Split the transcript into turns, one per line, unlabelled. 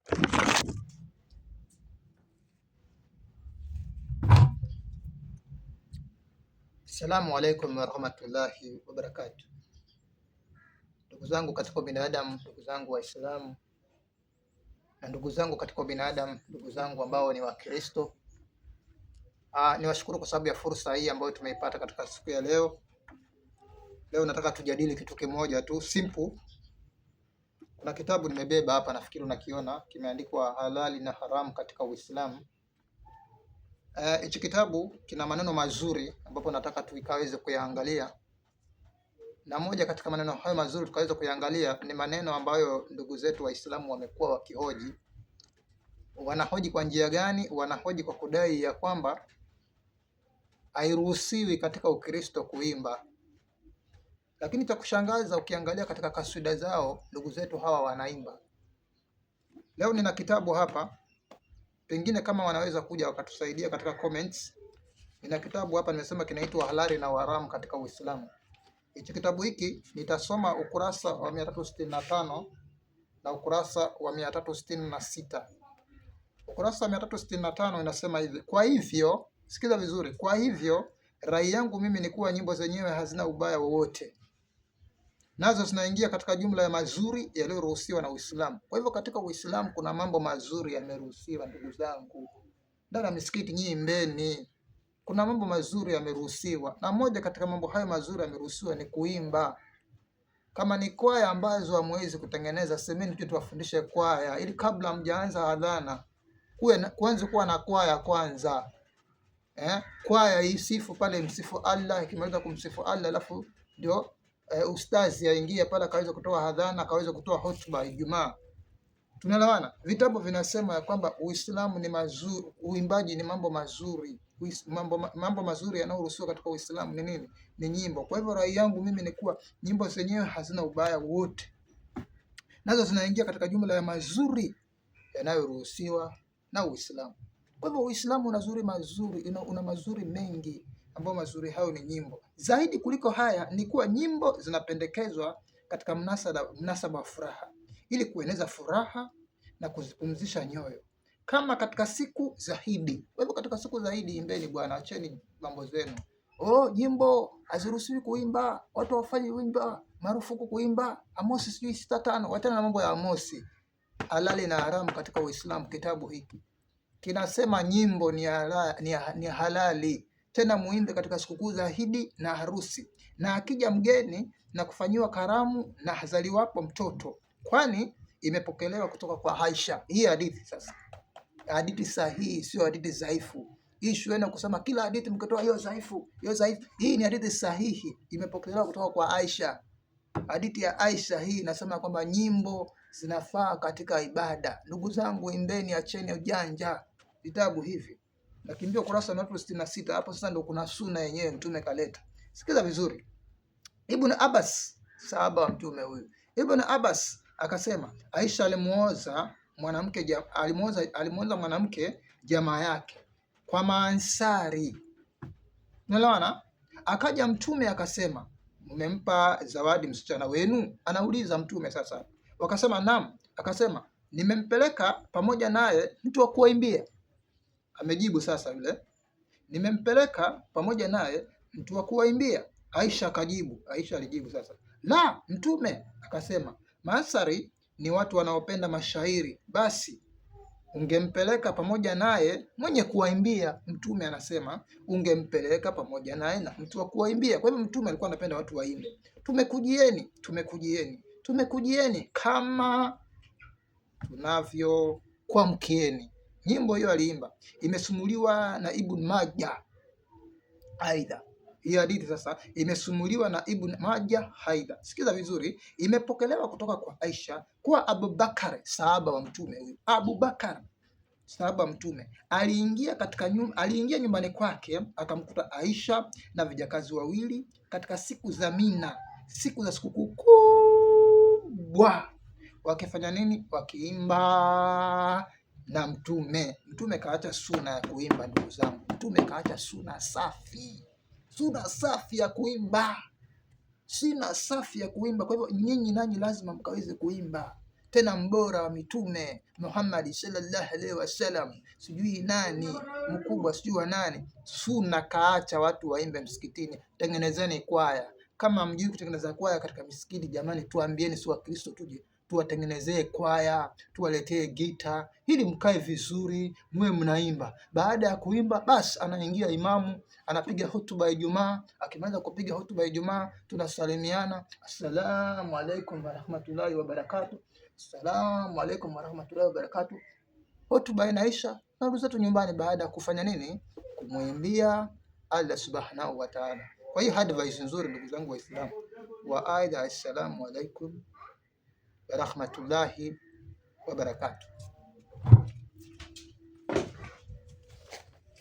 Assalamu alaikum warahmatullahi wabarakatuh. Ndugu zangu katika binadamu, ndugu zangu Waislamu na ndugu zangu katika binadamu, ndugu zangu ambao ni Wakristo, niwashukuru kwa sababu ya fursa hii ambayo tumeipata katika siku ya leo. Leo nataka tujadili kitu kimoja tu simple. Kuna kitabu nimebeba hapa, nafikiri unakiona, kimeandikwa Halali na Haramu katika Uislamu. Hichi kitabu kina maneno mazuri ambapo nataka tukaweze kuyaangalia, na moja katika maneno hayo mazuri tukaweza kuyaangalia ni maneno ambayo ndugu zetu Waislamu wamekuwa wakihoji. Wanahoji kwa njia gani? Wanahoji kwa kudai ya kwamba hairuhusiwi katika Ukristo kuimba, lakini cha kushangaza ukiangalia katika kaswida zao ndugu zetu hawa wanaimba. Leo nina kitabu hapa, pengine kama wanaweza kuja wakatusaidia katika comments. Nina kitabu hapa nimesema kinaitwa Halali na Haramu katika Uislamu. Hichi kitabu hiki nitasoma ukurasa wa 365 na ukurasa wa 366. Ukurasa wa 365 inasema hivi: kwa hivyo, sikiza vizuri, kwa hivyo rai yangu mimi ni kuwa nyimbo zenyewe hazina ubaya wowote, nazo zinaingia katika jumla ya mazuri yaliyoruhusiwa na Uislamu. Kwa hivyo katika Uislamu kuna mambo mazuri yameruhusiwa, ndugu zangu. Ndani ya misikiti nyimbeni, kuna mambo mazuri yameruhusiwa, na moja katika mambo hayo mazuri yameruhusiwa ni kuimba. Kama ni kwaya ambazo hamwezi kutengeneza, semeni tu tuwafundishe kwaya, ili kabla mjaanza adhana kwanza kuwa na kwaya kwanza. Kwaya isifu pale, msifu Allah, ikimaliza kumsifu Allah alafu ndio ustazi aingie pale akaweza kutoa adhana, akaweza kutoa hotuba Ijumaa. Tunaelewana? Vitabu vinasema ya kwamba Uislamu ni mazuri, uimbaji ni mambo mazuri. Mambo mazuri yanayoruhusiwa katika Uislamu ni nini? Ni nyimbo. Kwa hivyo rai yangu mimi ni kuwa nyimbo zenyewe hazina ubaya wote, nazo zinaingia katika jumla ya mazuri yanayoruhusiwa na Uislamu. Kwa hivyo Uislamu una mazuri mengi, ambayo mazuri hayo ni nyimbo. Zaidi kuliko haya ni kuwa nyimbo zinapendekezwa katika mnasaba wa furaha, ili kueneza furaha na kuzipumzisha nyoyo, kama katika siku za Idi. Kwa hivyo katika siku za Idi imbeni bwana, acheni mambo zenu. Nyimbo haziruhusiwi kuimba, watu wafanye kuimba, marufuku kuimba. Amosi 6:5, watana na mambo ya Amosi. Halali na Haramu katika Uislamu, kitabu hiki kinasema nyimbo ni halali, tena muimbe katika sikukuu za Idi na harusi, na akija mgeni na kufanyiwa karamu na hazaliwapo mtoto, kwani imepokelewa kutoka kwa Aisha. Hii hadithi sasa, hadithi sahihi, sio hadithi dhaifu. Hii shule kusema kila hadithi mkitoa hiyo dhaifu. Hii ni hadithi sahihi, imepokelewa kutoka kwa Aisha. Hadithi ya Aisha hii inasema kwamba nyimbo zinafaa katika ibada. Ndugu zangu, imbeni, acheni ujanja. Vitabu hivi nakimbia ukurasa wa 366. Hapo sasa ndio kuna sunna yenyewe mtume kaleta. Sikiza vizuri. Ibn Abbas, sahaba wa mtume huyu, Ibn Abbas akasema Aisha alimuoza mwanamke jamaa yake kwa Maansari. Unaelewana? Akaja mtume akasema, mmempa zawadi msichana wenu? Anauliza mtume sasa. Wakasema naam. Akasema, nimempeleka pamoja naye mtu wa kuimbia. Amejibu sasa yule, nimempeleka pamoja naye mtu wa kuimbia. Aisha alijibu sasa, la, mtume. Akasema, Maansari ni watu wanaopenda mashairi, basi ungempeleka pamoja naye mwenye kuwaimbia. Mtume anasema ungempeleka pamoja naye na mtu wa kuwaimbia. Kwa hivyo mtume alikuwa anapenda watu waimbe. Tumekujieni kama tunavyo kwa mkieni. Nyimbo hiyo aliimba, imesumuliwa na Ibn Majah. Aidha hii hadithi sasa imesumuliwa na Ibn Majah. Aidha, sikiza vizuri, imepokelewa kutoka kwa Aisha kwa Abubakar, sahaba wa mtume huyu. Abubakar, sahaba wa mtume, aliingia nyumbani kwake, akamkuta Aisha na vijakazi wawili katika siku za Mina, siku za sikukuu kubwa. Wakifanya nini? Wakiimba na mtume. Mtume kaacha suna ya kuimba, ndugu zangu. Mtume kaacha suna safi ya kuimba, sina safi ya kuimba. Kwa hivyo nyinyi nanyi lazima mkaweze kuimba. tena mbora wa mitume Muhammad sallallahu alaihi wasallam, sijui nani mkubwa, sijui wa nani. Sunna kaacha watu waimbe msikitini. Tengenezeni kwaya. Kama mjui kutengeneza kwaya katika misikiti, jamani, tuambieni, si Wakristo tuje tuwatengenezee kwaya, tuwaletee gita, ili mkae vizuri, mwe mnaimba. Baada ya kuimba, basi anaingia imamu, anapiga hutuba ya Ijumaa. Akimaliza kupiga hutuba ya Ijumaa, tunasalimiana, assalamu alaikum warahmatullahi wabarakatuh, assalamu alaikum warahmatullahi wabarakatuh. Hutuba inaisha, narudi zetu nyumbani, baada ya kufanya nini? Kumwimbia Allah subhanahu wa ta'ala. Kwa hiyo advice nzuri, ndugu zangu Waislamu wa aidha, assalamu alaikum warahmatullahi wabarakatuh.